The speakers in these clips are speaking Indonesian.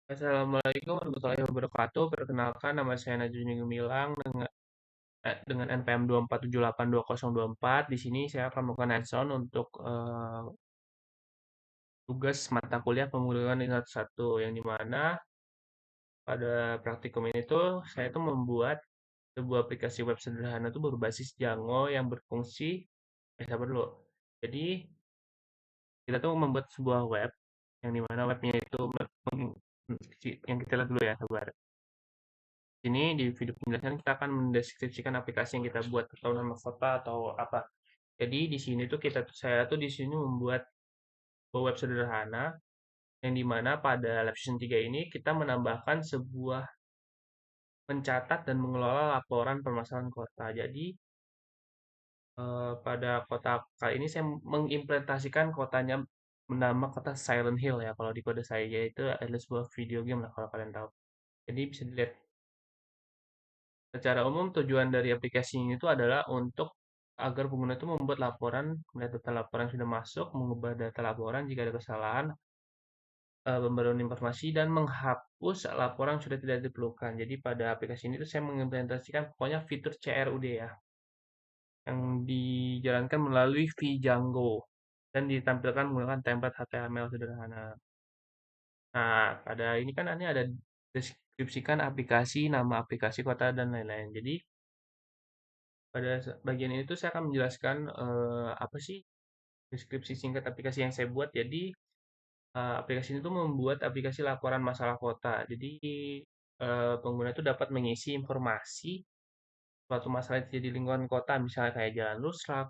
Assalamualaikum warahmatullahi wabarakatuh. Perkenalkan, nama saya Najuni Gumilang dengan NPM 247822024. Di sini saya akan melakukan hands-on untuk tugas mata kuliah pemrograman tingkat 1 yang dimana pada praktikum ini tuh saya tuh membuat sebuah aplikasi web sederhana tuh berbasis Django yang berfungsi. Sabar dulu. Jadi kita tuh membuat sebuah web yang dimana webnya itu yang kita lihat dulu ya, sabar. Sini di video penjelasan kita akan mendeskripsikan aplikasi yang kita buat atau nama kota atau apa. Jadi di sini tuh saya tuh di sini membuat sebuah web sederhana yang dimana pada lab season 3 ini kita menambahkan sebuah mencatat dan mengelola laporan permasalahan kota. Jadi pada kota kali ini saya mengimplementasikan kotanya menambah kota Silent Hill ya. Kalau di kode saya itu adalah sebuah video game lah kalau kalian tahu. Jadi bisa dilihat secara umum tujuan dari aplikasi ini itu adalah untuk agar pengguna itu membuat laporan, melihat data laporan yang sudah masuk, mengubah data laporan jika ada kesalahan, pembaruan informasi, dan menghapus laporan yang sudah tidak diperlukan. Jadi pada aplikasi ini tuh saya mengimplementasikan pokoknya fitur CRUD ya, yang dijalankan melalui Django dan ditampilkan menggunakan template HTML sederhana. Nah, pada ini kan ini ada deskripsikan aplikasi, nama aplikasi, kota, dan lain-lain. Jadi pada bagian ini tuh saya akan menjelaskan apa sih deskripsi singkat aplikasi yang saya buat. Jadi aplikasi ini tuh membuat aplikasi laporan masalah kota. Jadi pengguna itu dapat mengisi informasi suatu masalah yang terjadi di lingkungan kota, misalnya kayak jalan rusak,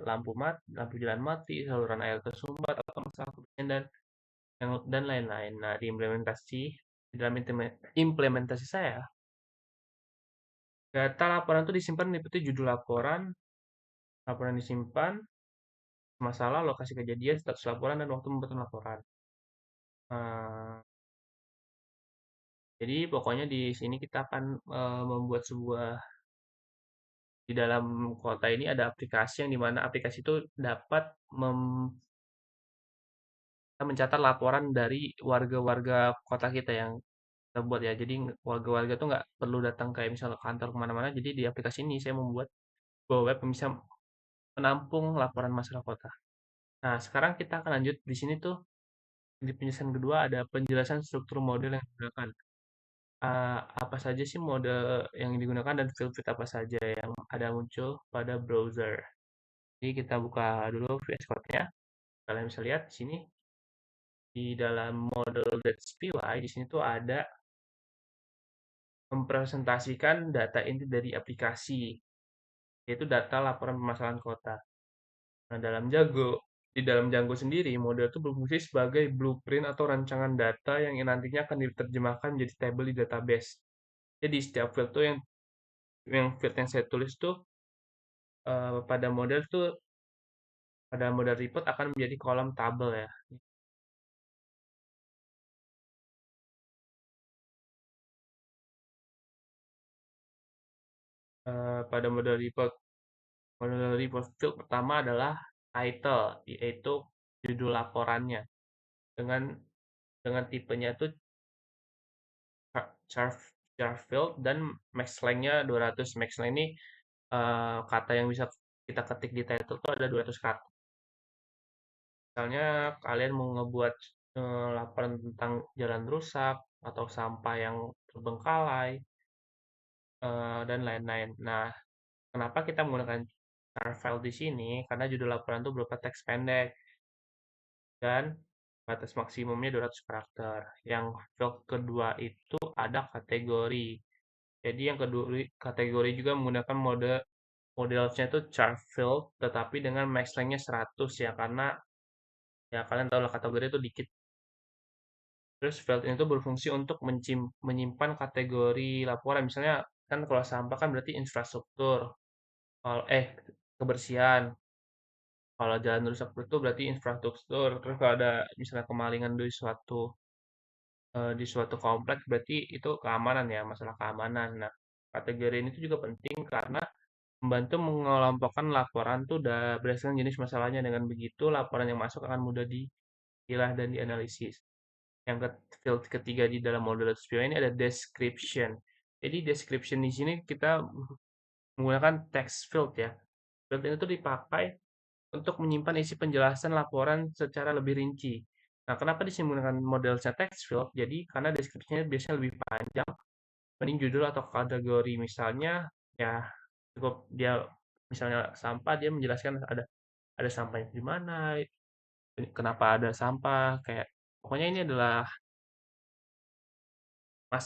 lampu mati, lampu jalan mati, saluran air tersumbat, atau masalah kebersihan dan lain-lain. Nah, di dalam implementasi saya, data laporan itu disimpan meliputi judul laporan, laporan disimpan, masalah, lokasi kejadian, status laporan, dan waktu membuat laporan. Eee, jadi pokoknya di sini kita akan, membuat sebuah di dalam kota ini ada aplikasi yang dimana aplikasi itu dapat mencatat laporan dari warga-warga kota kita yang kita buat ya. Jadi warga-warga tuh nggak perlu datang kayak misalnya kantor kemana-mana. Jadi di aplikasi ini saya membuat sebuah web yang bisa menampung laporan masalah kota. Nah, sekarang kita akan lanjut di sini tuh di penjelasan kedua ada penjelasan struktur model yang digunakan. Apa saja sih mode yang digunakan dan field apa saja yang ada muncul pada browser. Jadi kita buka dulu VS Code-nya. Kalian bisa lihat di sini di dalam model.py di sini tuh ada mempresentasikan data inti dari aplikasi, yaitu data laporan permasalahan kota. Nah, di dalam Django sendiri, model itu berfungsi sebagai blueprint atau rancangan data yang nantinya akan diterjemahkan menjadi tabel di database. Jadi setiap field tuh yang field yang saya tulis tuh pada model tuh pada model report akan menjadi kolom tabel ya. Pada model report field pertama adalah title, yaitu judul laporannya. Dengan tipenya itu char char field dan max length-nya 200. Max length ini kata yang bisa kita ketik di title itu ada 200 kata. Misalnya kalian mau ngebuat laporan tentang jalan rusak atau sampah yang terbengkalai dan lain-lain. Nah, kenapa kita menggunakan char file di sini? Karena judul laporan itu berupa teks pendek dan batas maksimumnya 200 karakter. Yang field kedua itu ada kategori. Jadi yang kedua kategori juga menggunakan modelnya itu char field tetapi dengan max length-nya 100 ya karena ya kalian tahu lah kategori itu dikit. Terus field ini tuh berfungsi untuk menyimpan kategori laporan. Misalnya kan kalau sampah kan berarti infrastruktur. Kalau kebersihan. Kalau jalan rusak itu berarti infrastruktur. Terus kalau ada misalnya kemalingan di suatu kompleks berarti itu keamanan ya, masalah keamanan. Nah, kategori ini tuh juga penting karena membantu mengelompokkan laporan tuh berdasarkan jenis masalahnya. Dengan begitu laporan yang masuk akan mudah dipilah dan dianalisis. Yang field ketiga di dalam model SPY ini ada description. Jadi description di sini kita menggunakan text field ya. Field ini tuh dipakai untuk menyimpan isi penjelasan laporan secara lebih rinci. Nah, kenapa di sini menggunakan model text field? Jadi karena deskripsinya biasanya lebih panjang mending judul atau kategori. Misalnya ya cukup dia misalnya sampah, dia menjelaskan ada sampahnya di mana, kenapa ada sampah, kayak pokoknya ini adalah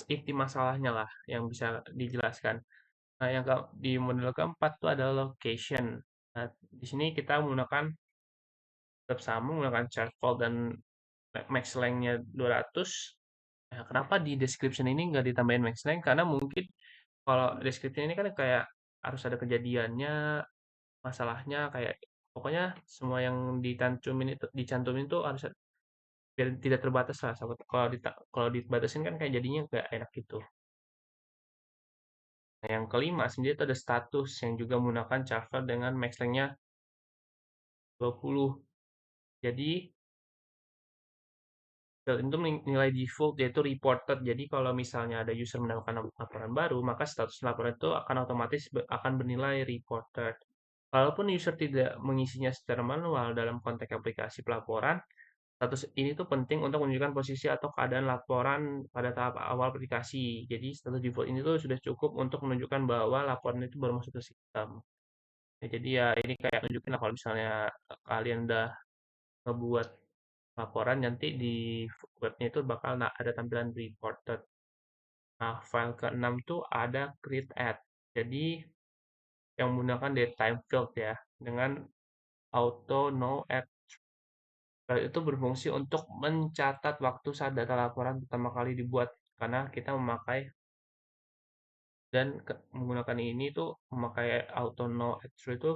inti masalahnya lah yang bisa dijelaskan. Nah, yang di model keempat itu adalah location. Nah, di sini kita menggunakan tetap sama menggunakan charcoal dan max length-nya 200. Nah, kenapa di description ini nggak ditambahin max length? Karena mungkin kalau description ini kan kayak harus ada kejadiannya, masalahnya, kayak pokoknya semua yang dicantumin itu harus biar tidak terbatas lah. Kalau dibatasin kan kayak jadinya nggak enak gitu. Nah, yang kelima sendiri itu ada status yang juga menggunakan Java dengan max length-nya 20. Jadi field itu nilai default yaitu reported. Jadi kalau misalnya ada user mendapatkan laporan baru, maka status laporan itu akan otomatis akan bernilai reported. Walaupun user tidak mengisinya secara manual dalam konteks aplikasi pelaporan, status ini tuh penting untuk menunjukkan posisi atau keadaan laporan pada tahap awal aplikasi. Jadi status default ini tuh sudah cukup untuk menunjukkan bahwa laporan itu baru masuk ke sistem. Ya, jadi ya ini kayak nunjukin lah kalau misalnya kalian udah ngebuat laporan nanti di webnya itu bakal ada tampilan reported. Nah, file ke-6 tuh ada create add. Jadi yang menggunakan datetime field ya dengan auto no add. File itu berfungsi untuk mencatat waktu saat data laporan pertama kali dibuat karena kita memakai dan menggunakan ini tuh memakai auto no add itu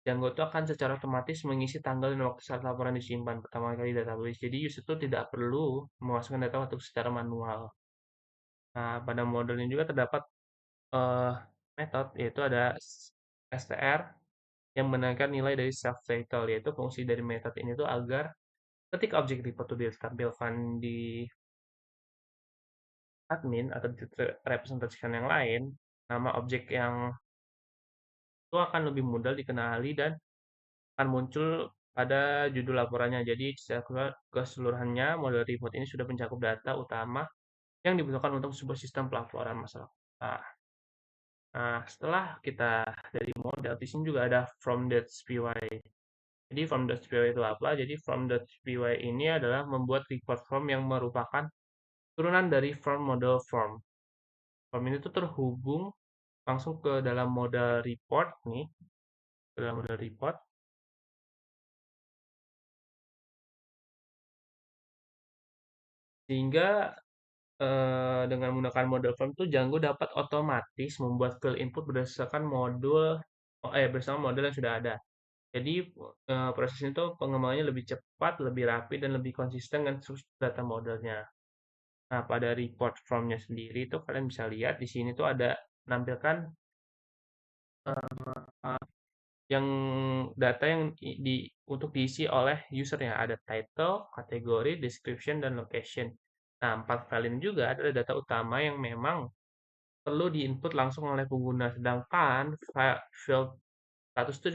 Django itu akan secara otomatis mengisi tanggal dan waktu saat laporan disimpan pertama kali di database. Jadi user itu tidak perlu memasukkan data waktu secara manual. Nah, pada model ini juga terdapat eh, metode yaitu ada str yang menaikkan nilai dari self title, yaitu fungsi dari metode ini tuh agar ketika objek report itu ditampilkan di admin atau representasikan yang lain, nama objek yang itu akan lebih mudah dikenali dan akan muncul pada judul laporannya. Jadi secara keseluruhannya model report ini sudah mencakup data utama yang dibutuhkan untuk sebuah sistem pelaporan masalah. Nah, setelah kita dari model, di sini juga ada from.py. Jadi from.py itu apa? Jadi from.py ini adalah membuat report form yang merupakan turunan dari form model form. Form ini tuh terhubung langsung ke dalam model report nih, ke dalam model report, sehingga dengan menggunakan model form tuh Django dapat otomatis membuat field input berdasarkan berdasarkan model yang sudah ada. Jadi proses itu pengembangannya lebih cepat, lebih rapi, dan lebih konsisten dengan struktur data modelnya. Nah, pada report formnya sendiri itu kalian bisa lihat di sini tuh ada menampilkan eh, yang data yang untuk diisi oleh usernya. Ada title, kategori, description, dan location. Nah, 4 file ini juga adalah data utama yang memang perlu diinput langsung oleh pengguna. Sedangkan field status itu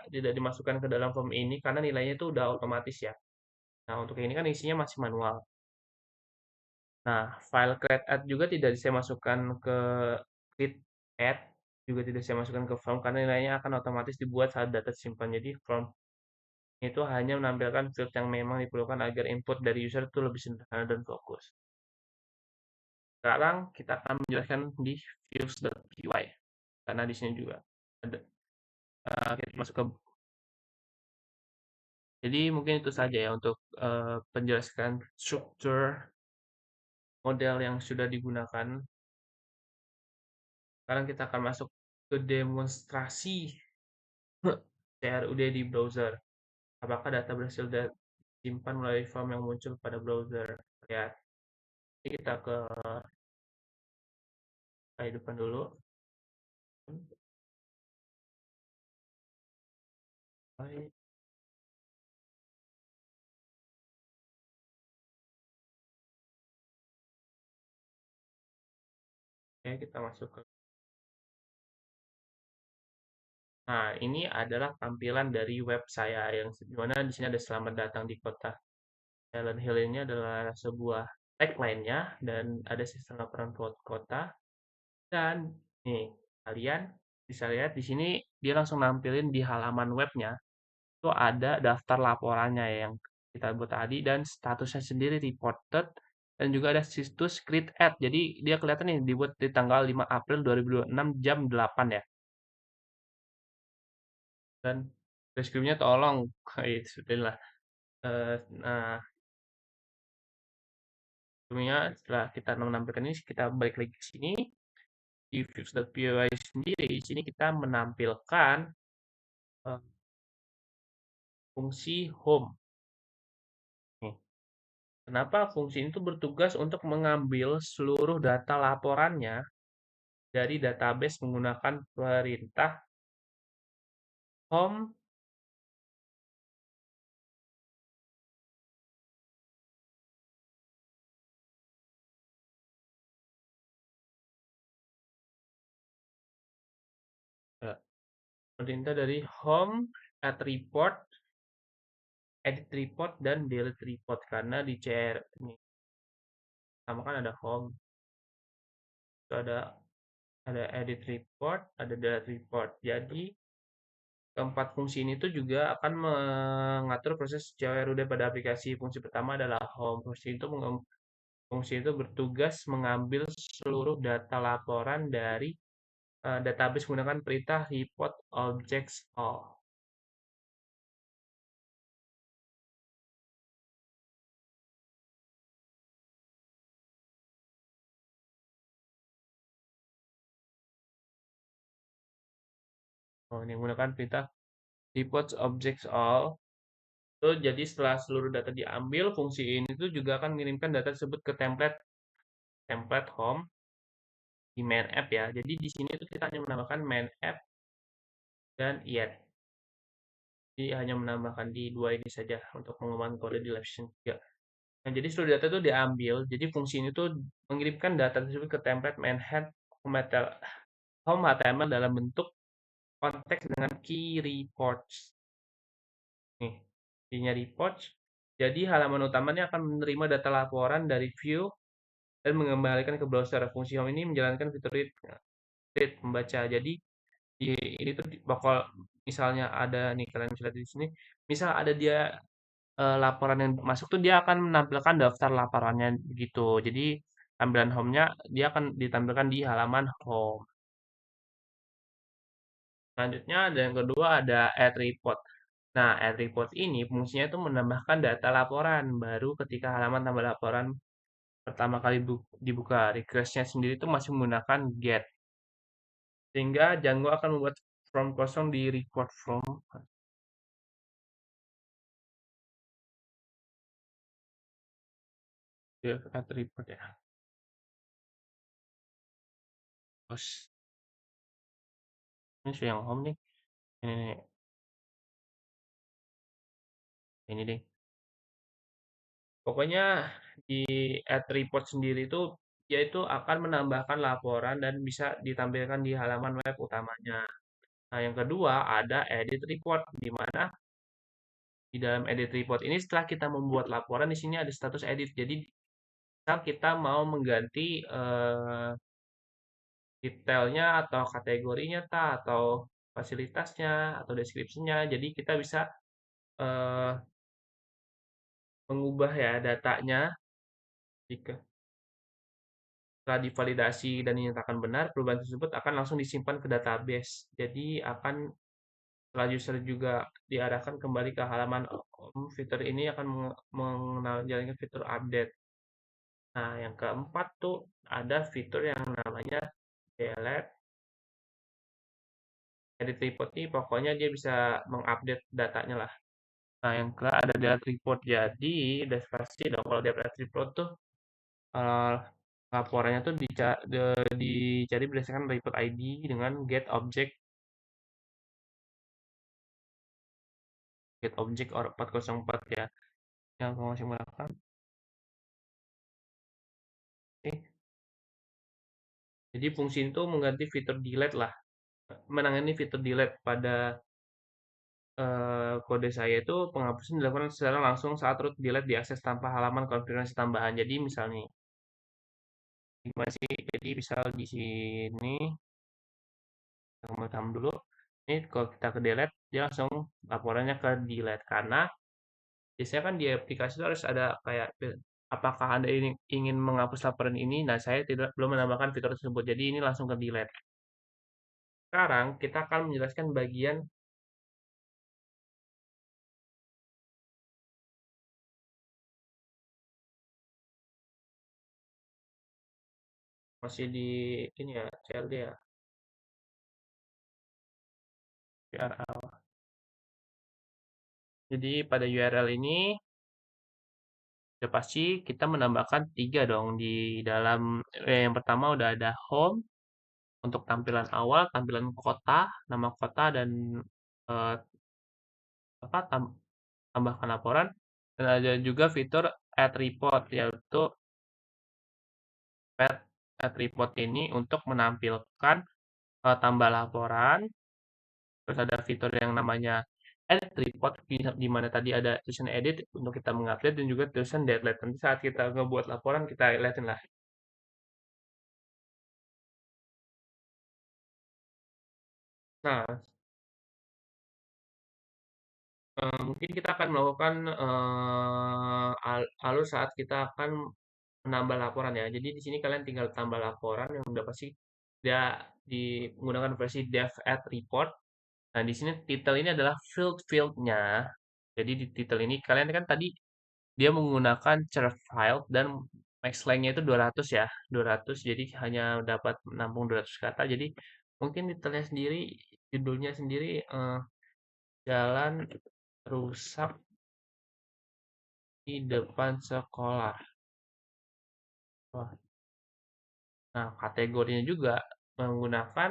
tidak dimasukkan ke dalam form ini karena nilainya itu udah otomatis ya. Nah, untuk ini kan isinya masih manual. Nah, file create add juga tidak saya masukkan ke create add, juga tidak saya masukkan ke form karena nilainya akan otomatis dibuat saat data disimpan. Jadi form itu hanya menampilkan field yang memang diperlukan agar input dari user itu lebih sederhana dan fokus. Sekarang kita akan menjelaskan di views.py karena di sini juga ada kita masuk ke. Jadi mungkin itu saja ya untuk penjelasan struktur model yang sudah digunakan. Sekarang kita akan masuk ke demonstrasi CRUD di browser. Apakah data berhasil disimpan melalui form yang muncul pada browser? Lihat. Ini kita ke kehidupan dulu. Baik. Oke, kita masuk ke. Nah, ini adalah tampilan dari web saya yang di mana di sini ada selamat datang di kota. Silent Hill ini adalah sebuah tagline-nya dan ada sistem laporan kota dan nih kalian bisa lihat di sini dia langsung nampilin di halaman webnya itu ada daftar laporannya yang kita buat tadi dan statusnya sendiri reported dan juga ada situs create ad. Jadi dia kelihatan nih dibuat di tanggal 5 April 2026 jam 8 ya. Dan deskripsinya tolong itu lah. Nah, sebelumnya setelah kita menampilkan ini kita balik lagi ke sini di Views.py sendiri. Di sini kita menampilkan eh, fungsi home. Nih, kenapa fungsi ini tuh bertugas untuk mengambil seluruh data laporannya dari database menggunakan perintah home eh, perintah dari home, add report, edit report, dan delete report karena di CR ini sama kan ada home, itu ada edit report, ada delete report. Jadi keempat fungsi ini tuh juga akan mengatur proses CRUD pada aplikasi. Fungsi pertama adalah home. Fungsi itu bertugas mengambil seluruh data laporan dari database menggunakan perintah report objects all. Oh, ini menggunakan perintah report objects all. Itu jadi setelah seluruh data diambil, fungsi ini tuh juga akan mengirimkan data tersebut ke template template home di main app ya. Jadi di sini tuh kita hanya menambahkan main app dan yet. Jadi hanya menambahkan di dua ini saja untuk pengembangan kode di Live Session 3. Nah, jadi seluruh data itu diambil. Jadi fungsi ini tuh mengirimkan data tersebut ke template main head home HTML dalam bentuk konteks dengan key reports. Nih, key-nya reports. Jadi halaman utamanya akan menerima data laporan dari view dan mengembalikan ke browser. Fungsi home ini menjalankan fitur read membaca. Jadi ini tuh bakal misalnya ada nih kalian bisa lihat di sini, misal ada dia laporan yang masuk tuh dia akan menampilkan daftar laporannya begitu. Jadi tampilan home-nya dia akan ditampilkan di halaman home. Selanjutnya ada yang kedua ada add report. Nah, add report ini fungsinya itu menambahkan data laporan baru ketika halaman tambah laporan pertama kali dibuka. Request-nya sendiri itu masih menggunakan get. Sehingga Django akan membuat form kosong di report form. Dia add report ya. Terus ini show yang home nih. Ini, ini deh. Pokoknya di add report sendiri itu dia itu akan menambahkan laporan dan bisa ditampilkan di halaman web utamanya. Nah, yang kedua ada edit report di mana di dalam edit report ini setelah kita membuat laporan di sini ada status edit. Jadi misal kita mau mengganti detailnya atau kategorinya atau fasilitasnya atau deskripsinya. Jadi kita bisa eh, mengubah ya datanya jika setelah divalidasi dan dinyatakan benar, perubahan tersebut akan langsung disimpan ke database. Jadi akan setelah user juga diarahkan kembali ke halaman fitur ini akan mengenal jalannya fitur update. Nah, yang keempat tuh ada fitur yang namanya delete edit report ini pokoknya dia bisa mengupdate datanya lah. Nah, yang kedua ada delete report. Jadi, udah pasti dong kalau delete report tuh eh, laporannya tuh dicari berdasarkan report ID dengan get object or 404 ya. Yang kamu masih menggunakan. Oke. Jadi fungsi itu mengganti fitur delete lah, menangani fitur delete pada kode saya itu penghapusan dilakukan secara langsung saat root delete diakses tanpa halaman konfigurasi tambahan. Jadi misalnya, gimana sih? Jadi misal di sini, aku mau tambahin dulu. Ini kalau kita ke delete, dia langsung laporannya ke delete karena biasanya kan di aplikasi itu harus ada kayak apakah Anda ini ingin menghapus laporan ini? Nah, saya tidak belum menambahkan fitur tersebut. Jadi ini langsung ke delete. Sekarang kita akan menjelaskan bagian masih di ini ya, CLD ya, URL. Jadi pada URL ini udah pasti kita menambahkan tiga dong di dalam yang pertama udah ada home untuk tampilan awal, tampilan kota, nama kota dan eh, apa tambahkan laporan dan ada juga fitur add report yaitu add report ini untuk menampilkan tambah laporan. Terus ada fitur yang namanya edit report di mana tadi ada tulisan edit untuk kita mengupdate dan juga tulisan deadline. Nanti saat kita ngebuat laporan kita lihatin lah. Nah, mungkin kita akan melakukan alur saat kita akan menambah laporan ya. Jadi di sini kalian tinggal tambah laporan yang udah pasti dia menggunakan versi dev add report. Nah, di sini title ini adalah field-fieldnya. Jadi di title ini kalian kan tadi dia menggunakan char file dan max length-nya itu 200 ya. 200 jadi hanya dapat menampung 200 kata. Jadi mungkin detailnya sendiri, judulnya sendiri jalan rusak di depan sekolah. Wah. Nah, kategorinya juga menggunakan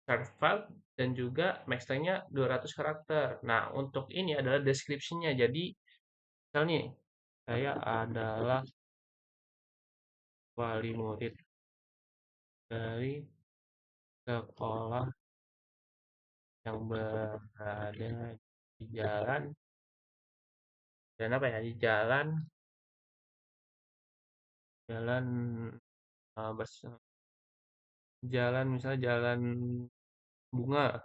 char file dan juga max length-nya 200 karakter. Nah, untuk ini adalah description-nya. Jadi, misalnya nih, saya adalah wali murid dari sekolah yang berada di jalan apa ya? Di jalan jalan jalan misalnya jalan bunga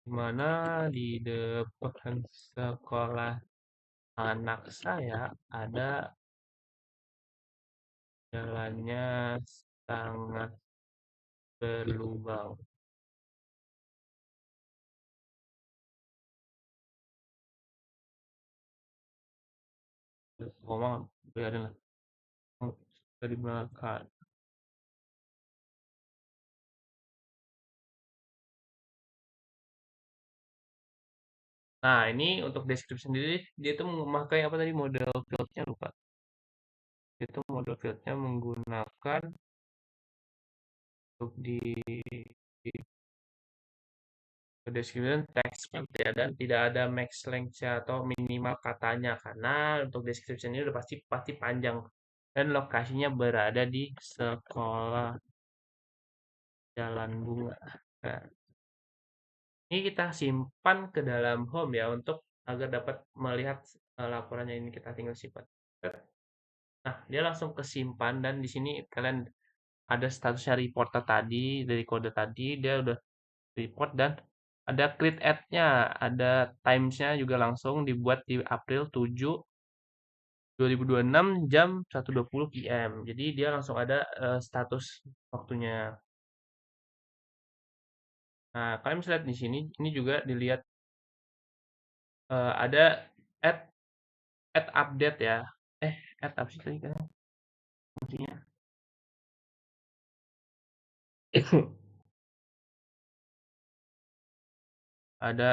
di mana di depan sekolah anak saya ada jalannya sangat berlubang. Ngomong biarin lah. Dari belakang. Nah, ini untuk deskripsi sendiri dia itu memakai apa tadi model fieldnya lupa. Itu model fieldnya menggunakan untuk di description text field ya dan tidak ada max length atau minimal katanya karena untuk description ini udah pasti pasti panjang dan lokasinya berada di sekolah Jalan Bunga. Nah, ini kita simpan ke dalam home ya untuk agar dapat melihat laporannya ini kita tinggal simpan. Nah, dia langsung kesimpan dan di sini kalian ada statusnya reporter tadi dari kode tadi dia udah report dan ada create ad-nya, ada times-nya juga langsung dibuat di April 7 2026 jam 1.20 PM. Jadi dia langsung ada status waktunya. Nah, kalian bisa lihat di sini, ini juga dilihat ada add add update ya. Add apa sih tadi kan fungsinya? Ada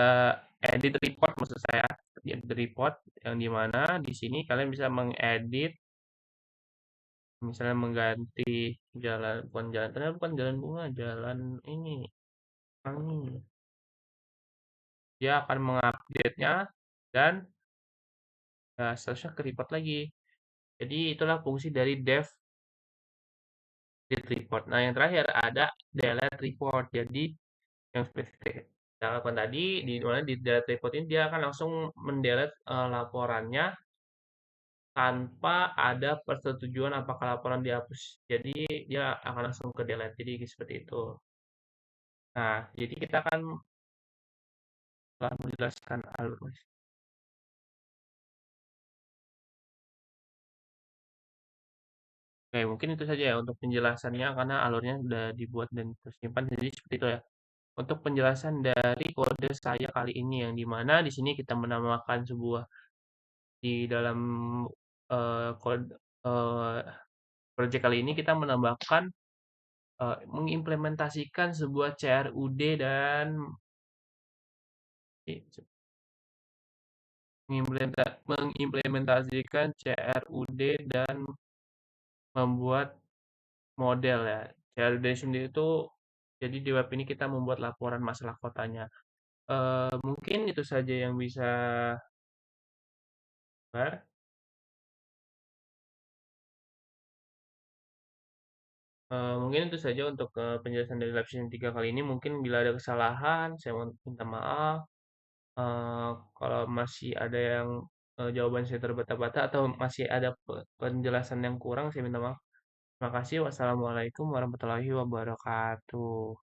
edit report maksud saya. Edit report yang dimana di sini kalian bisa mengedit misalnya mengganti jalan bukan jalan ternyata bukan jalan bunga jalan ini angin dia akan mengupdate-nya dan seterusnya ke report lagi jadi itulah fungsi dari dev delete report. Nah, yang terakhir ada delete report. Jadi yang spesifik kita lakukan tadi, di mana di delete report ini dia akan langsung mendelete laporannya tanpa ada persetujuan apakah laporan dihapus. Jadi dia akan langsung ke delete. Jadi seperti itu. Nah, jadi kita akan telah menjelaskan alur. Oke, mungkin itu saja ya untuk penjelasannya karena alurnya sudah dibuat dan tersimpan. Jadi seperti itu ya. Untuk penjelasan dari kode saya kali ini yang dimana di sini kita menamakan sebuah di dalam kode project kali ini kita menambahkan mengimplementasikan sebuah CRUD dan mengimplementasikan CRUD dan membuat model ya. CRUD sendiri itu jadi di web ini kita membuat laporan masalah kotanya. Mungkin itu saja yang bisa Bar. Mungkin itu saja untuk penjelasan dari lab season 3 kali ini. Mungkin bila ada kesalahan, saya mau minta maaf. Kalau masih ada yang jawaban saya terbata-bata atau masih ada penjelasan yang kurang, saya minta maaf. Terima kasih. Wassalamualaikum warahmatullahi wabarakatuh.